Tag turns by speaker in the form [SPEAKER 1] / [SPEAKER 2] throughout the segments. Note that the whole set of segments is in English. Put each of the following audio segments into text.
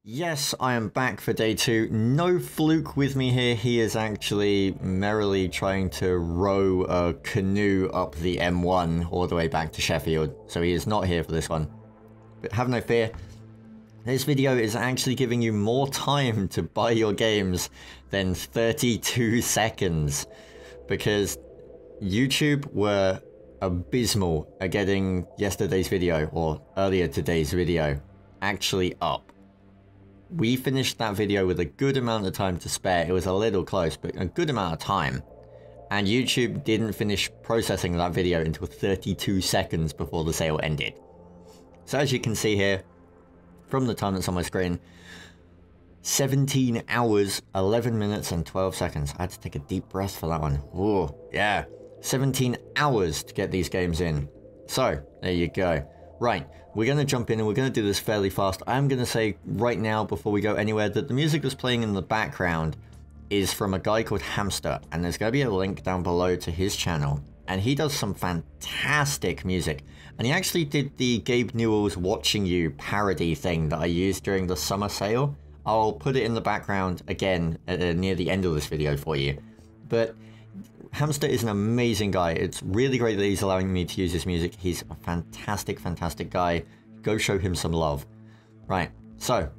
[SPEAKER 1] Yes, I am back for day 2. No Fluke with me here. He is actually merrily trying to row a canoe up the M1 all the way back to Sheffield. So he is not here for this one. But have no fear. This video is actually giving you more time to buy your games than 32 seconds. Because YouTube were abysmal at getting yesterday's video, or earlier today's video, actually up. We finished that video with a good amount of time to spare. It was a little close, but a good amount of time. And YouTube didn't finish processing that video until 32 seconds before the sale ended. So as you can see here, from the time that's on my screen, 17 hours, 11 minutes and 12 seconds. I had to take a deep breath for that one. Ooh, yeah. 17 hours to get these games in. So, there you go. Right, we're going to jump in and we're going to do this fairly fast. I'm going to say right now, before we go anywhere, that the music that's playing in the background is from a guy called Hamster, and there's going to be a link down below to his channel. And he does some fantastic music. And he actually did the Gabe Newell's Watching You parody thing that I used during the summer sale. I'll put it in the background again near the end of this video for you. But Hamster is an amazing guy. It's really great that he's allowing me to use his music. He's a fantastic, fantastic guy. Go show him some love. Right, so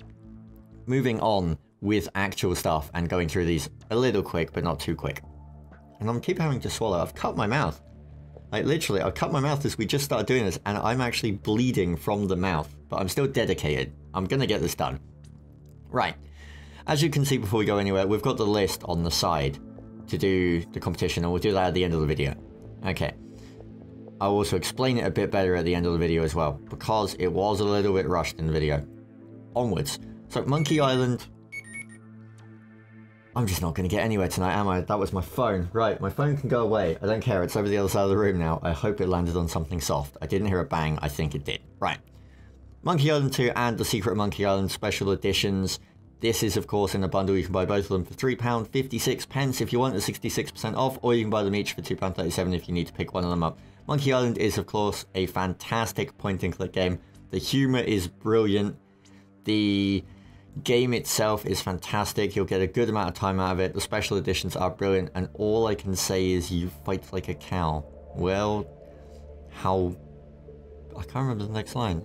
[SPEAKER 1] moving on with actual stuff and going through these a little quick, but not too quick. And I'm keep having to swallow. I've cut my mouth. Like literally, I've cut my mouth as we just started doing this, and I'm actually bleeding from the mouth. But I'm still dedicated. I'm gonna get this done. Right, as you can see before we go anywhere, we've got the list on the side to do the competition, and we'll do that at the end of the video. Okay. I'll also explain it a bit better at the end of the video as well, because it was a little bit rushed in the video. Onwards. So, Monkey Island. I'm just not going to get anywhere tonight, am I? That was my phone. Right, my phone can go away. I don't care. It's over the other side of the room now. I hope it landed on something soft. I didn't hear a bang. I think it did. Right. Monkey Island 2 and the Secret Monkey Island special editions. This is, of course, in a bundle. You can buy both of them for £3.56 if you want the 66% off, or you can buy them each for £2.37 if you need to pick one of them up. Monkey Island is, of course, a fantastic point-and-click game. The humour is brilliant. The game itself is fantastic. You'll get a good amount of time out of it. The special editions are brilliant, and all I can say is you fight like a cow. Well, how... I can't remember the next line.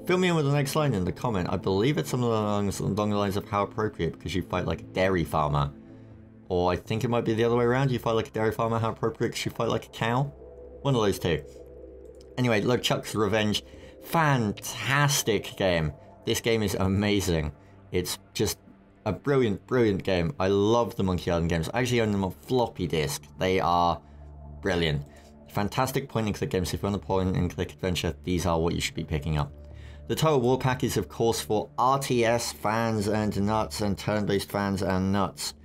[SPEAKER 1] Fill me in with the next line in the comment. I believe it's something along the lines of how appropriate, because you fight like a dairy farmer. Or I think it might be the other way around. You fight like a dairy farmer, how appropriate, because you fight like a cow. One of those two. Anyway, LeChuck's Revenge. Fantastic game. This game is amazing. It's just a brilliant, brilliant game. I love the Monkey Island games. I actually own them on floppy disk. They are brilliant. Fantastic point-and-click games. If you want a point-and-click adventure, these are what you should be picking up. The Total War Pack is, of course, for RTS fans and nuts, and turn-based fans and nuts.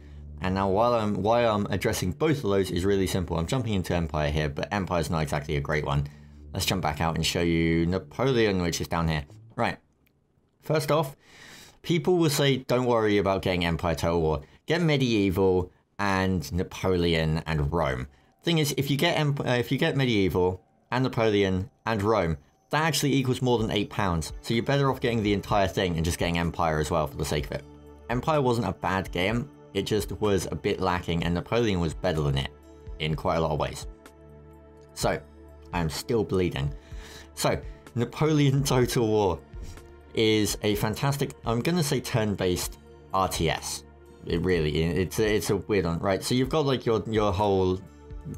[SPEAKER 1] And now, why I'm addressing both of those is really simple. I'm jumping into Empire here, but Empire's not exactly a great one. Let's jump back out and show you Napoleon, which is down here. Right. First off, people will say, don't worry about getting Empire Total War. Get Medieval and Napoleon and Rome. Thing is, if you get Medieval and Napoleon and Rome, that actually equals more than £8, so you're better off getting the entire thing and just getting Empire as well for the sake of it. Empire wasn't a bad game, it just was a bit lacking, and Napoleon was better than it in quite a lot of ways. So, I am still bleeding. So, Napoleon Total War is a fantastic, I'm going to say turn-based RTS. It really, it's a weird one, right? So you've got like your whole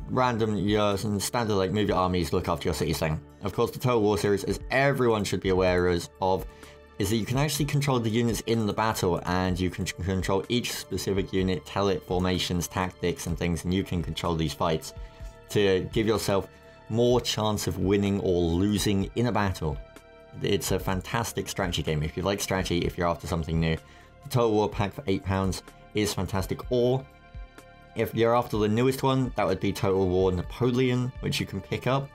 [SPEAKER 1] random, your standard like move your armies, look after your cities thing. Of course, the Total War series, as everyone should be aware of, is that you can actually control the units in the battle, and you can control each specific unit, tell it formations, tactics and things, and you can control these fights to give yourself more chance of winning or losing in a battle. It's a fantastic strategy game. If you like strategy, if you're after something new, the Total War Pack for £8 is fantastic. Or if you're after the newest one, that would be Total War Napoleon, which you can pick up.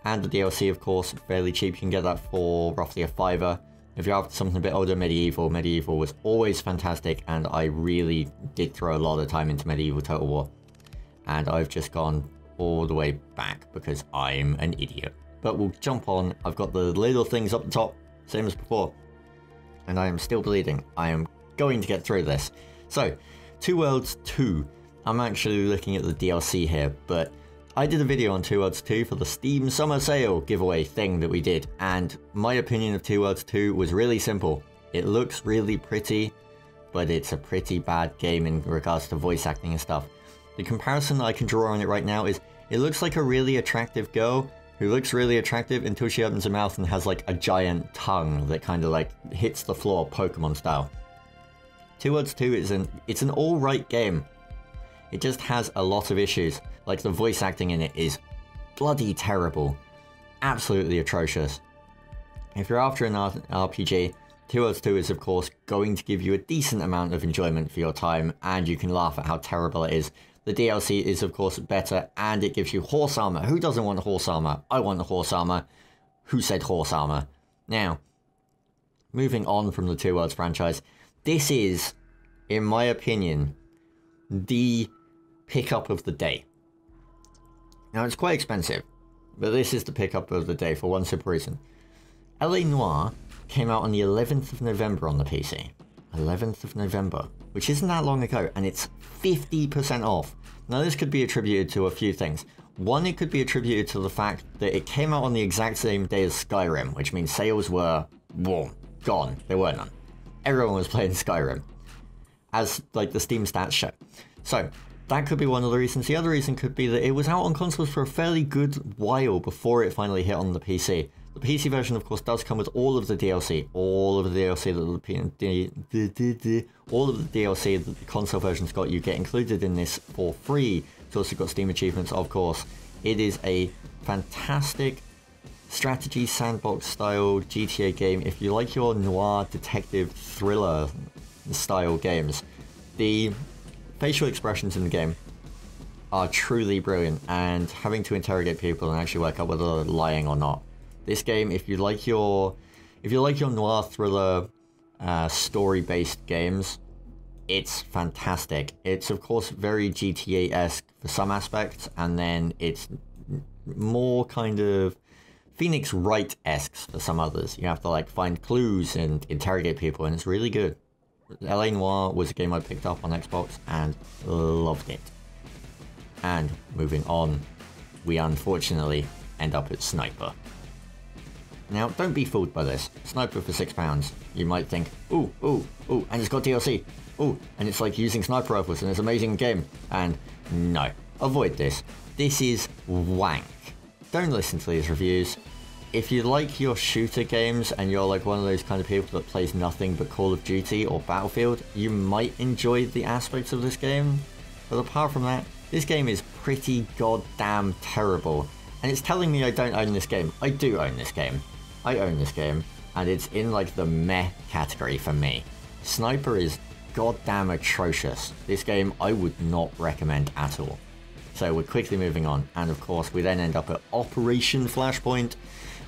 [SPEAKER 1] And the DLC, of course, fairly cheap. You can get that for roughly a £5. If you're after something a bit older, Medieval was always fantastic, and I really did throw a lot of time into Medieval Total War. And I've just gone all the way back because I'm an idiot. But we'll jump on. I've got the little things up the top, same as before. and I am still bleeding. I am going to get through this. So, Two Worlds 2. I'm actually looking at the DLC here, but I did a video on Two Worlds 2 for the Steam Summer Sale giveaway thing that we did, and my opinion of Two Worlds 2 was really simple. It looks really pretty, but it's a pretty bad game in regards to voice acting and stuff. The comparison that I can draw on it right now is, it looks like a really attractive girl who looks really attractive until she opens her mouth and has like a giant tongue that kind of like hits the floor Pokemon style. Two Worlds 2 is it's an alright game. It just has a lot of issues, like the voice acting in it is bloody terrible. Absolutely atrocious. If you're after an RPG, Two Worlds 2 is of course going to give you a decent amount of enjoyment for your time, and you can laugh at how terrible it is. The DLC is of course better, and it gives you horse armor. Who doesn't want horse armor? I want the horse armor. Who said horse armor? Now, moving on from the Two Worlds franchise, this is, in my opinion, the pickup of the day. Now, it's quite expensive, but this is the pickup of the day for one simple reason. LA Noire came out on the 11th of November on the PC. 11th of November, which isn't that long ago, and it's 50% off. Now, this could be attributed to a few things. One, it could be attributed to the fact that it came out on the exact same day as Skyrim, which means sales were, boom, gone. There were none. Everyone was playing Skyrim, as like the Steam stats show. So, that could be one of the reasons. The other reason could be that it was out on consoles for a fairly good while before it finally hit on the PC. The PC version, of course, does come with all of the DLC, all of the DLC that the console version's got. You get included in this for free. It's also got Steam achievements, of course. It is a fantastic strategy sandbox style GTA game. If you like your noir detective thriller style games, the facial expressions in the game are truly brilliant, and having to interrogate people and actually work out whether they're lying or not. This game, if you like your noir thriller story-based games, it's fantastic. It's of course very GTA-esque for some aspects, and then it's more kind of Phoenix Wright-esque for some others. You have to like find clues and interrogate people, and it's really good. LA Noire was a game I picked up on Xbox and loved it. And moving on, we unfortunately end up at Sniper. Now, don't be fooled by this. Sniper for £6. You might think, ooh, and it's got DLC. Ooh, and it's like using sniper rifles in this amazing game. And no, avoid this. This is wank. Don't listen to these reviews. If you like your shooter games and you're like one of those kind of people that plays nothing but Call of Duty or Battlefield, you might enjoy the aspects of this game. But apart from that, this game is pretty goddamn terrible. And it's telling me I don't own this game. I do own this game. I own this game, and it's in like the meh category for me. Sniper is goddamn atrocious. This game I would not recommend at all. So we're quickly moving on, and of course we then end up at Operation Flashpoint,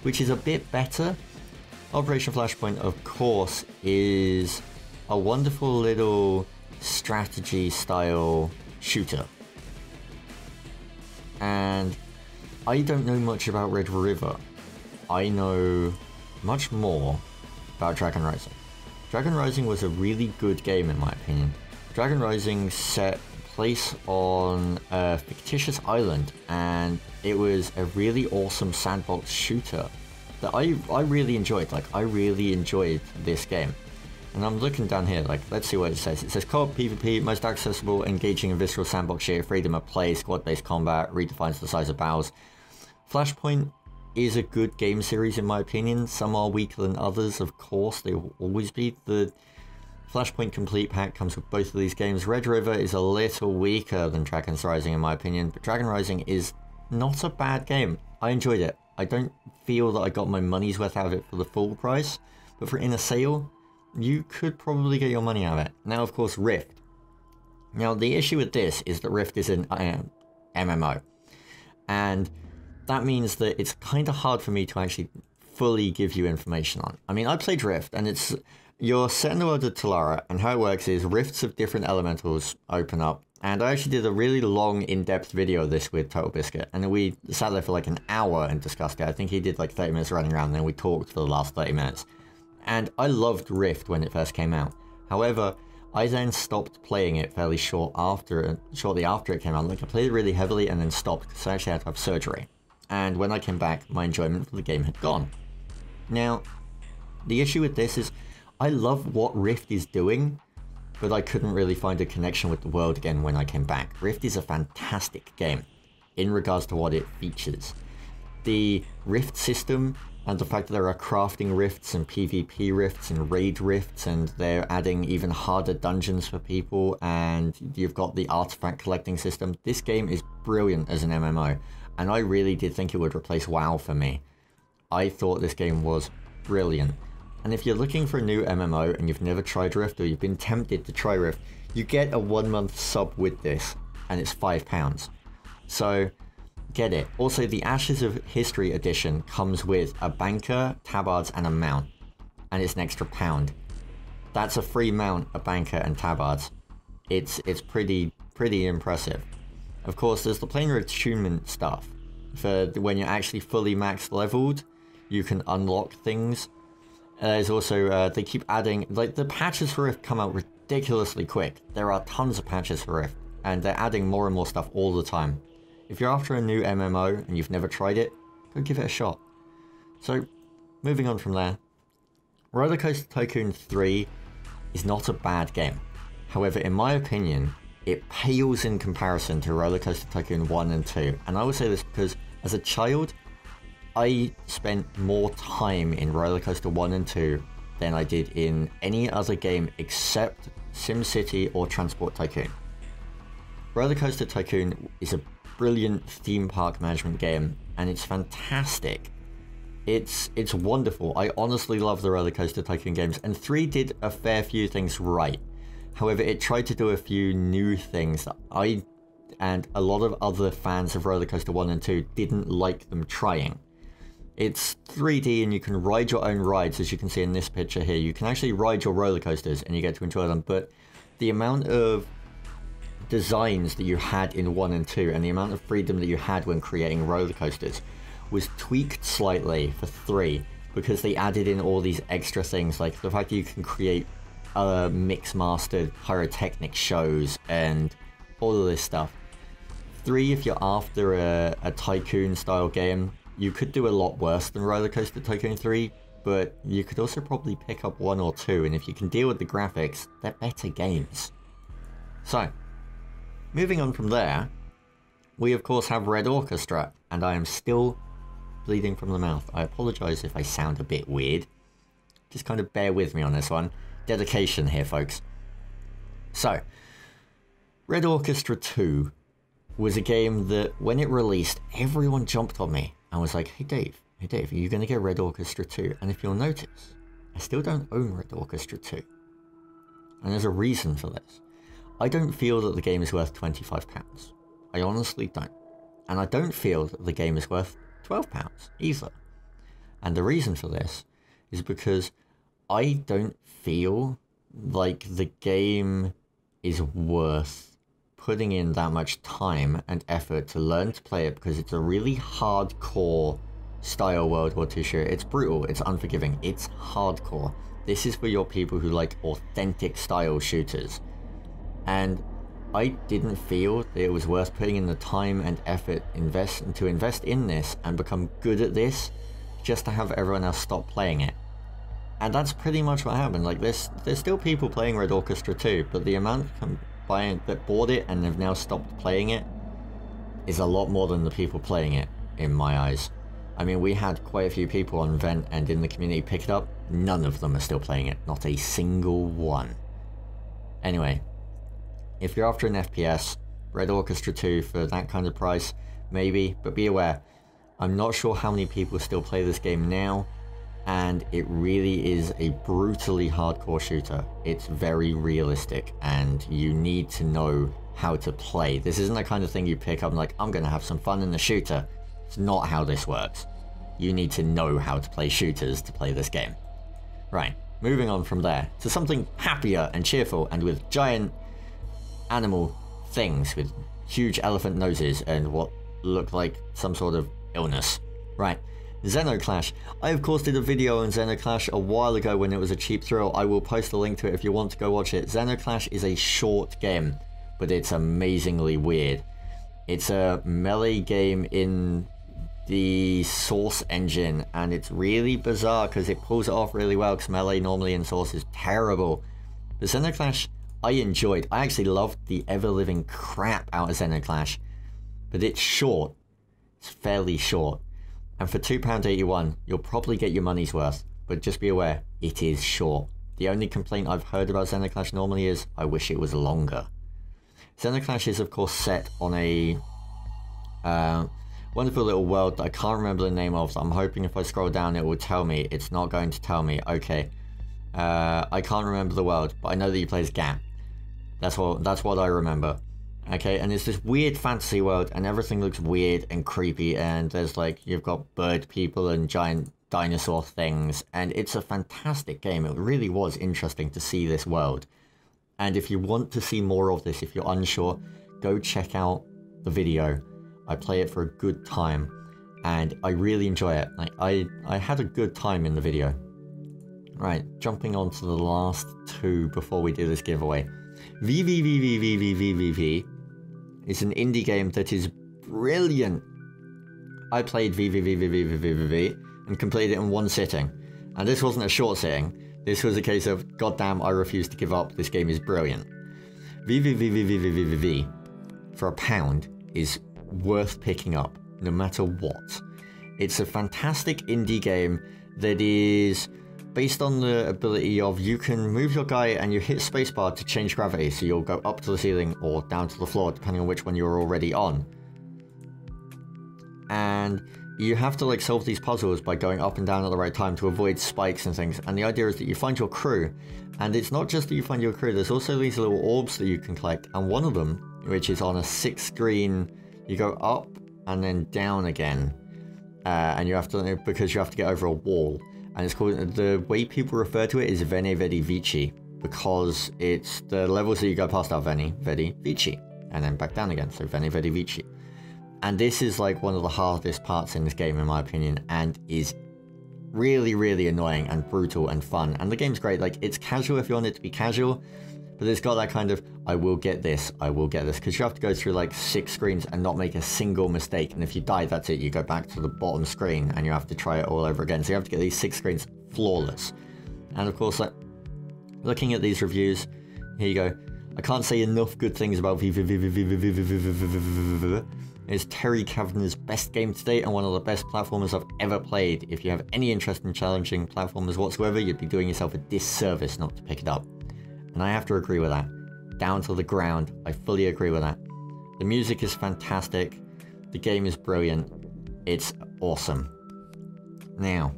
[SPEAKER 1] which is a bit better. Operation Flashpoint, of course, is a wonderful little strategy style shooter. And I don't know much about Red River. I know much more about Dragon Rising. Dragon Rising was a really good game in my opinion. Dragon Rising set place on a fictitious island, and it was a really awesome sandbox shooter that I really enjoyed. Like, I really enjoyed this game. And I'm looking down here, like, let's see what it says. It says co-op PvP, most accessible, engaging and visceral sandbox shooter, freedom of play, squad-based combat, redefines the size of battles. Flashpoint is a good game series in my opinion. Some are weaker than others, of course, they will always be. The Flashpoint Complete Pack comes with both of these games. Red River is a little weaker than Dragon Rising in my opinion, but Dragon Rising is not a bad game. I enjoyed it. I don't feel that I got my money's worth out of it for the full price, but for in a sale, you could probably get your money out of it. Now, of course, Rift. Now, the issue with this is that Rift is an MMO, and that means that it's kind of hard for me to actually fully give you information on. I mean, I played Rift, and you're set in the world of Talara, and how it works is rifts of different elementals open up. And I actually did a really long, in-depth video of this with Total Biscuit, and we sat there for like an hour and discussed it. I think he did like 30 minutes running around, and then we talked for the last 30 minutes. And I loved Rift when it first came out. However, I then stopped playing it fairly shortly after it came out. Like, I played it really heavily and then stopped because I actually had to have surgery. And when I came back, my enjoyment for the game had gone. Now, the issue with this is I love what Rift is doing, but I couldn't really find a connection with the world again when I came back. Rift is a fantastic game in regards to what it features. The Rift system and the fact that there are crafting rifts and PvP rifts and raid rifts, and they're adding even harder dungeons for people, and you've got the artifact collecting system. This game is brilliant as an MMO, and I really did think it would replace WoW for me. I thought this game was brilliant. And if you're looking for a new MMO and you've never tried Rift, or you've been tempted to try Rift, you get a 1 month sub with this, and it's £5. So get it. Also, the Ashes of History edition comes with a banker, tabards, and a mount, and it's an extra £1. That's a free mount, a banker, and tabards. It's pretty impressive. Of course, there's the planar attunement stuff. For when you're actually fully max leveled, you can unlock things. There's also, they keep adding, like, the patches for Rift come out ridiculously quick. There are tons of patches for Rift, and they're adding more and more stuff all the time. If you're after a new MMO and you've never tried it, go give it a shot. So, moving on from there, Roller Coaster Tycoon 3 is not a bad game. However, in my opinion, it pales in comparison to Roller Coaster Tycoon 1 and 2. And I will say this because, as a child, I spent more time in Roller Coaster 1 and 2 than I did in any other game except SimCity or Transport Tycoon. Roller Coaster Tycoon is a brilliant theme park management game, and it's fantastic. It's wonderful. I honestly love the Roller Coaster Tycoon games, and 3 did a fair few things right. However, it tried to do a few new things that I and a lot of other fans of Roller Coaster 1 and 2 didn't like them trying. It's 3D and you can ride your own rides, as you can see in this picture here. You can actually ride your roller coasters and you get to enjoy them, but the amount of designs that you had in 1 and 2 and the amount of freedom that you had when creating roller coasters was tweaked slightly for 3, because they added in all these extra things, like the fact that you can create mix-mastered pyrotechnic shows and all of this stuff. 3, if you're after a tycoon style game, you could do a lot worse than Roller Coaster Tycoon 3, but you could also probably pick up 1 or 2, and if you can deal with the graphics, they're better games. So, moving on from there, we of course have Red Orchestra, and I am still bleeding from the mouth. I apologise if I sound a bit weird. Just kind of bear with me on this one. Dedication here, folks. So, Red Orchestra 2 was a game that, when it released, everyone jumped on me and was like, hey Dave, are you going to get Red Orchestra 2? And if you'll notice, I still don't own Red Orchestra 2. And there's a reason for this. I don't feel that the game is worth £25. I honestly don't. And I don't feel that the game is worth £12 either. And the reason for this is because I don't feel like the game is worth putting in that much time and effort to learn to play it, because it's a really hardcore style World War II shooter. It's brutal, it's unforgiving, it's hardcore. This is for your people who like authentic style shooters. And I didn't feel that it was worth putting in the time and effort to invest in this and become good at this just to have everyone else stop playing it. And that's pretty much what happened. Like, there's still people playing Red Orchestra 2, but the amount that bought it and have now stopped playing it is a lot more than the people playing it, in my eyes. I mean, we had quite a few people on Vent and in the community pick it up. None of them are still playing it. Not a single one. Anyway, if you're after an FPS, Red Orchestra 2 for that kind of price, maybe, but be aware, I'm not sure how many people still play this game now, and it really is a brutally hardcore shooter. It's very realistic, and you need to know how to play. This isn't the kind of thing you pick up and like, I'm going to have some fun in the shooter. It's not how this works. You need to know how to play shooters to play this game. Right, moving on from there to something happier and cheerful and with giant animal things with huge elephant noses and what look like some sort of illness. Right, Zeno Clash. I of course did a video on Zeno Clash a while ago when it was a cheap thrill. I will post a link to it if you want to go watch it. Zeno Clash is a short game, but it's amazingly weird. It's a melee game in the Source engine, and it's really bizarre because it pulls it off really well, because melee normally in Source is terrible. But Zeno Clash I enjoyed. I actually loved the ever-living crap out of Zeno Clash, but it's short. It's fairly short. And for £2.81, you'll probably get your money's worth, but just be aware, it is short. The only complaint I've heard about Zeno Clash normally is, I wish it was longer. Zeno Clash is of course set on a wonderful little world that I can't remember the name of. I'm hoping if I scroll down it will tell me. It's not going to tell me. Okay. I can't remember the world, but I know that you play as Gap. That's what I remember. Okay, and it's this weird fantasy world, and everything looks weird and creepy, and there's like, you've got bird people and giant dinosaur things, and it's a fantastic game. It really was interesting to see this world. And if you want to see more of this, if you're unsure, go check out the video. I play it for a good time, and I really enjoy it. Like, I had a good time in the video. Right, jumping on to the last two before we do this giveaway. VVVVVVVV is an indie game that is brilliant. I played VVVVVVV and completed it in one sitting. And this wasn't a short sitting. This was a case of, goddamn, I refuse to give up. This game is brilliant. VVVVVVVV for £1 is worth picking up, no matter what. It's a fantastic indie game that is based on the ability of, you can move your guy and you hit spacebar to change gravity, so you'll go up to the ceiling or down to the floor depending on which one you're already on. And you have to like solve these puzzles by going up and down at the right time to avoid spikes and things. And the idea is that you find your crew, and it's not just that you find your crew, there's also these little orbs that you can collect, and one of them, which is on a 6 screen, you go up and then down again, and you have to, because you have to get over a wall. And it's called, the way people refer to it is Veni Vidi Vici, because it's the levels that you go past are Veni Vidi Vici, and then back down again, so Veni Vidi Vici. And this is like one of the hardest parts in this game in my opinion, and is really, really annoying and brutal and fun. And the game's great, like it's casual if you want it to be casual, but it's got that kind of, I will get this, because you have to go through like 6 screens and not make a single mistake, and if you die, that's it, you go back to the bottom screen and you have to try it all over again. So you have to get these 6 screens flawless. And of course, like, looking at these reviews, here you go, I can't say enough good things about It's Terry Kavanagh's best game to date and one of the best platformers I've ever played. If you have any interest in challenging platformers whatsoever, you'd be doing yourself a disservice not to pick it up. And I have to agree with that. Down to the ground, I fully agree with that. The music is fantastic. The game is brilliant. It's awesome. Now,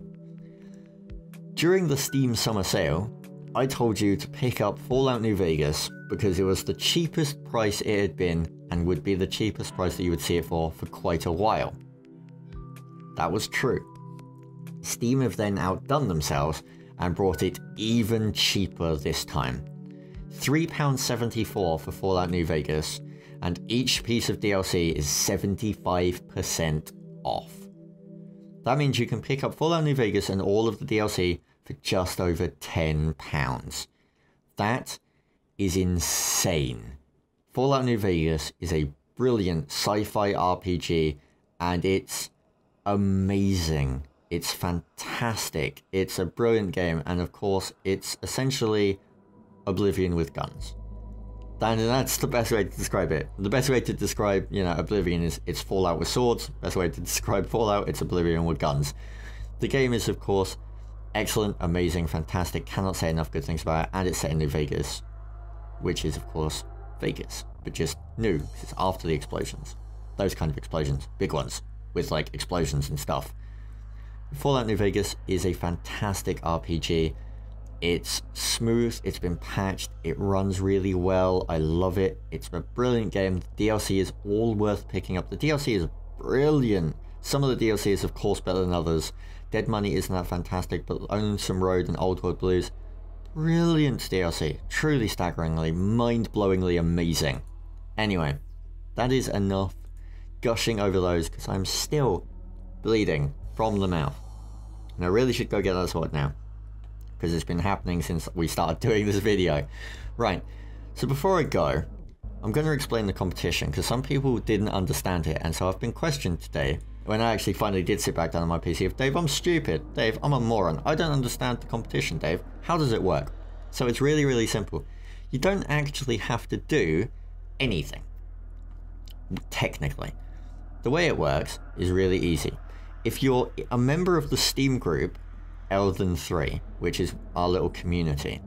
[SPEAKER 1] during the Steam Summer Sale, I told you to pick up Fallout New Vegas because it was the cheapest price it had been and would be the cheapest price that you would see it for quite a while. That was true. Steam have then outdone themselves and brought it even cheaper this time. £3.74 for Fallout New Vegas, and each piece of DLC is 75% off. That means you can pick up Fallout New Vegas and all of the DLC for just over £10. That is insane. Fallout New Vegas is a brilliant sci-fi RPG, and it's amazing. It's fantastic. It's a brilliant game, and of course, it's essentially Oblivion with guns. That's the best way to describe it. The best way to describe, Oblivion is it's Fallout with swords. Best way to describe Fallout, it's Oblivion with guns. The game is, of course, excellent, amazing, fantastic. Cannot say enough good things about it, and it's set in New Vegas, which is, of course, Vegas, but just new, because it's after the explosions. Those kind of explosions, big ones, with like explosions and stuff. Fallout New Vegas is a fantastic RPG. It's smooth, it's been patched, it runs really well, I love it. It's a brilliant game. The DLC is all worth picking up. The DLC is brilliant. Some of the DLC is of course better than others. Dead Money isn't that fantastic, but Lonesome Road and Old World Blues, brilliant DLC. Truly staggeringly, mind-blowingly amazing. Anyway, that is enough gushing over those, because I'm still bleeding from the mouth. And I really should go get that sorted now, because it's been happening since we started doing this video. Right, so before I go, I'm going to explain the competition, because some people didn't understand it, and so I've been questioned today, when I actually finally did sit back down on my PC, of Dave, I'm stupid. Dave, I'm a moron. I don't understand the competition, Dave. How does it work? So it's really, really simple. You don't actually have to do anything, technically. The way it works is really easy. If you're a member of the Steam group, Elden 3, which is our little community,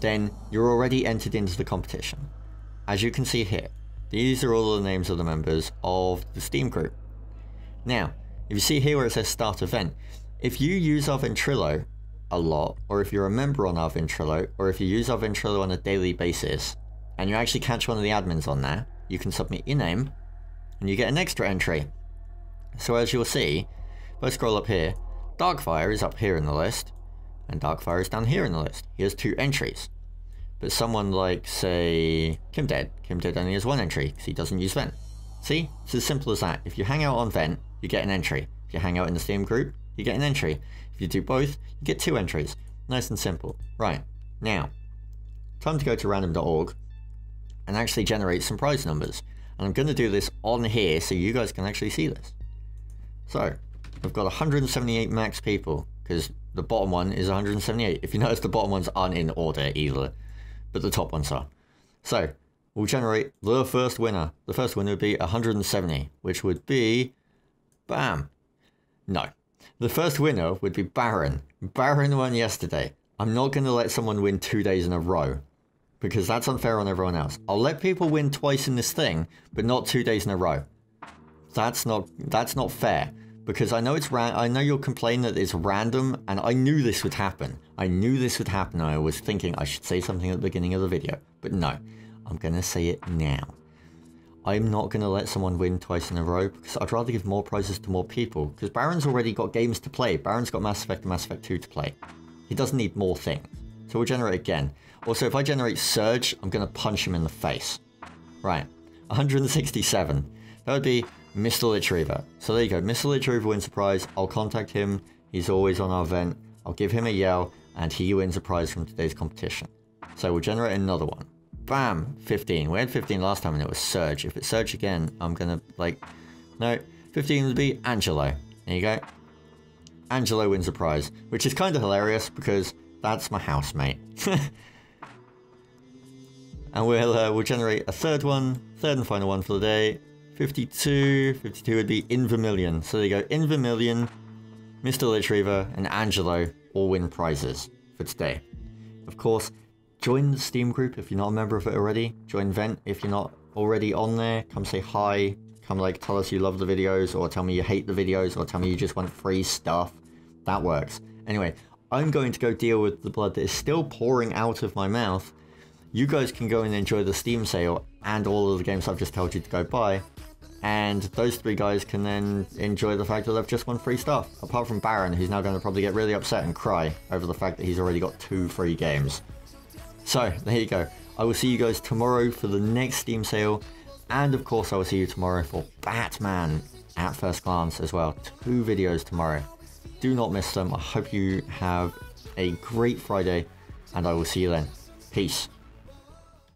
[SPEAKER 1] then you're already entered into the competition. As you can see here, these are all the names of the members of the Steam group. Now, if you see here where it says start event, if you use our Ventrilo a lot, or if you're a member on our Ventrilo, or if you use our Ventrilo on a daily basis, and you actually catch one of the admins on there, you can submit your name, and you get an extra entry. So as you'll see, if I scroll up here, Darkfire is up here in the list, and Darkfire is down here in the list. He has 2 entries. But someone like, say, Kimdead only has 1 entry, because he doesn't use Vent. See? It's as simple as that. If you hang out on Vent, you get an entry. If you hang out in the Steam group, you get an entry. If you do both, you get 2 entries. Nice and simple. Right, now, time to go to random.org and actually generate some prize numbers. And I'm going to do this on here so you guys can actually see this. So, we've got 178 max people, because the bottom one is 178. If you notice, the bottom ones aren't in order either, but the top ones are. So, we'll generate the first winner. The first winner would be 170, which would be... Bam! No. The first winner would be Baron. Baron won yesterday. I'm not going to let someone win 2 days in a row, because that's unfair on everyone else. I'll let people win twice in this thing, but not 2 days in a row. That's not fair, because I know I know you'll complain that it's random, and I knew this would happen. I knew this would happen. I was thinking I should say something at the beginning of the video, but no. I'm going to say it now. I'm not going to let someone win twice in a row, because I'd rather give more prizes to more people, because Baron's already got games to play. Baron's got Mass Effect and Mass Effect 2 to play. He doesn't need more things. So we'll generate again. Also, if I generate Surge, I'm going to punch him in the face. Right, 167. That would be Mr. Litreaver. So there you go, Mr. Litreaver wins a prize. I'll contact him. He's always on our vent. I'll give him a yell, and he wins a prize from today's competition. So we'll generate another one. Bam! 15. We had 15 last time and it was Surge. If it's Surge again, I'm gonna, no, 15 would be Angelo. There you go. Angelo wins a prize, which is kind of hilarious because that's my housemate. And we'll generate a third and final one for the day. 52. 52 would be In Vermilion. So there you go. In Vermilion, Mr. Litreaver, and Angelo all win prizes for today. Of course, join the Steam group if you're not a member of it already. Join Vent if you're not already on there. Come say hi. Come tell us you love the videos, or tell me you hate the videos, or tell me you just want free stuff. That works. Anyway, I'm going to go deal with the blood that is still pouring out of my mouth. You guys can go and enjoy the Steam sale and all of the games I've just told you to go buy. And those 3 guys can then enjoy the fact that they've just won free stuff. Apart from Baron, who's now going to probably get really upset and cry over the fact that he's already got 2 free games. So, there you go. I will see you guys tomorrow for the next Steam sale. And of course, I will see you tomorrow for Batman at First Glance as well. 2 videos tomorrow. Do not miss them. I hope you have a great Friday, and I will see you then. Peace.